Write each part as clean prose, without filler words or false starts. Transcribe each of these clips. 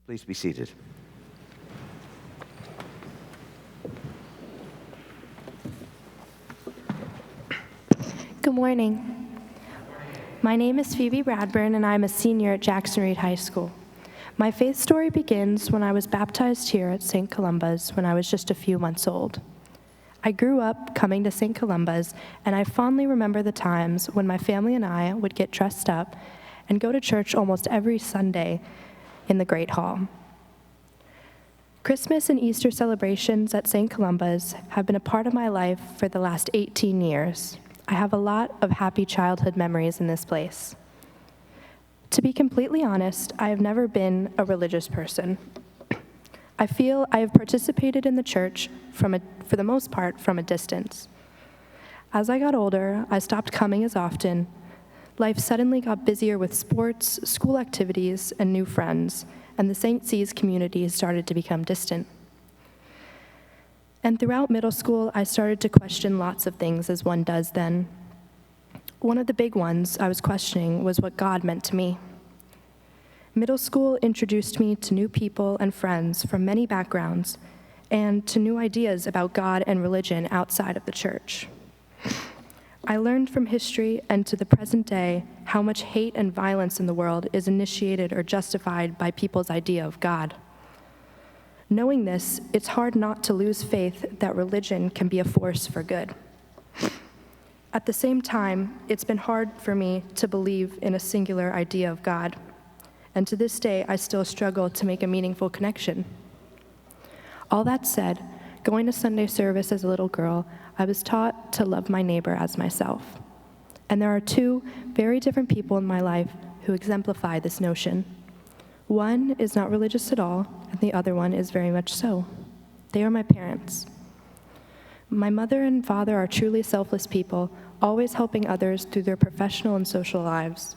Please be seated. Good morning. My name is Phoebe Bradburn, and I'm a senior at Jackson Reed High School. My faith story begins when I was baptized here at St. Columba's when I was just a few months old. I grew up coming to St. Columba's, and I fondly remember the times when my family and I would get dressed up and go to church almost every Sunday in the Great Hall. Christmas and Easter celebrations at St. Columba's have been a part of my life for the last 18 years. I have a lot of happy childhood memories in this place. To be completely honest, I have never been a religious person. I feel I have participated in the church for the most part from a distance. As I got older, I stopped coming as often. Life suddenly got busier with sports, school activities, and new friends, and the St. C's community started to become distant. And throughout middle school, I started to question lots of things, as one does then. One of the big ones I was questioning was what God meant to me. Middle school introduced me to new people and friends from many backgrounds, and to new ideas about God and religion outside of the church. I learned from history and to the present day how much hate and violence in the world is initiated or justified by people's idea of God. Knowing this, it's hard not to lose faith that religion can be a force for good. At the same time, it's been hard for me to believe in a singular idea of God, and to this day, I still struggle to make a meaningful connection. All that said, going to Sunday service as a little girl, I was taught to love my neighbor as myself. And there are two very different people in my life who exemplify this notion. One is not religious at all, and the other one is very much so. They are my parents. My mother and father are truly selfless people, always helping others through their professional and social lives.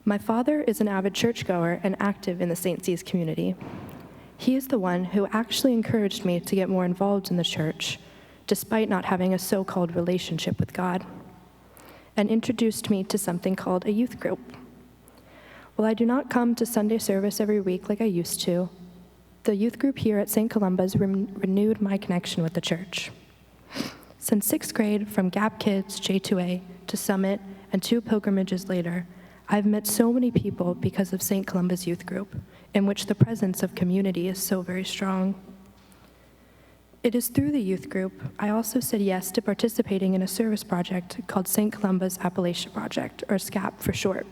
My father is an avid churchgoer and active in the St. C's community. He is the one who actually encouraged me to get more involved in the church, despite not having a so-called relationship with God, and introduced me to something called a youth group. While I do not come to Sunday service every week like I used to, the youth group here at St. Columba's renewed my connection with the church. Since 6th grade, from Gap Kids, J2A, to Summit, and 2 pilgrimages later, I've met so many people because of St. Columba's youth group, in which the presence of community is so very strong. It is through the youth group I also said yes to participating in a service project called St. Columba's Appalachia Project, or SCAP for short.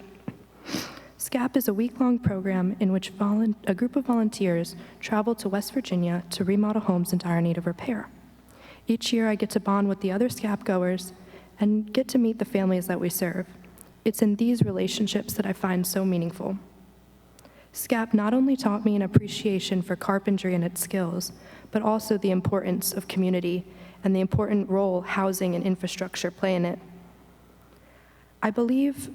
SCAP is a week-long program in which a group of volunteers travel to West Virginia to remodel homes in dire need of repair. Each year I get to bond with the other SCAP goers and get to meet the families that we serve. It's in these relationships that I find so meaningful. SCAP not only taught me an appreciation for carpentry and its skills, but also the importance of community and the important role housing and infrastructure play in it. I believe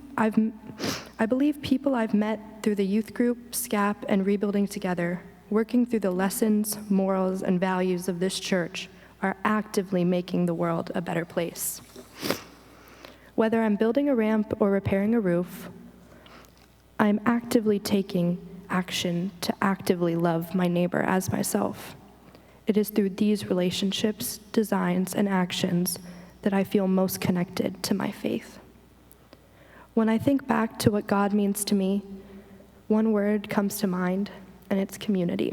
people I've met through the youth group, SCAP, and Rebuilding Together, working through the lessons, morals, and values of this church, are actively making the world a better place. Whether I'm building a ramp or repairing a roof, I'm actively taking action to actively love my neighbor as myself. It is through these relationships, designs, and actions that I feel most connected to my faith. When I think back to what God means to me, one word comes to mind, and it's community.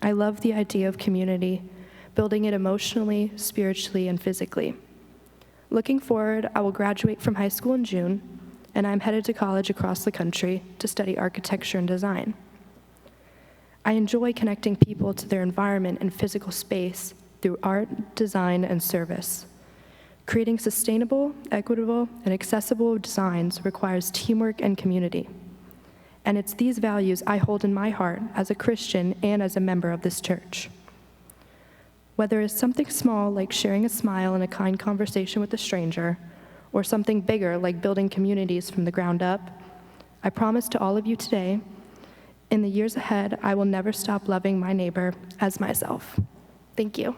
I love the idea of community, building it emotionally, spiritually, and physically. Looking forward, I will graduate from high school in June, and I'm headed to college across the country to study architecture and design. I enjoy connecting people to their environment and physical space through art, design, and service. Creating sustainable, equitable, and accessible designs requires teamwork and community. And it's these values I hold in my heart as a Christian and as a member of this church. Whether it's something small like sharing a smile and a kind conversation with a stranger, or something bigger like building communities from the ground up, I promise to all of you today, in the years ahead, I will never stop loving my neighbor as myself. Thank you.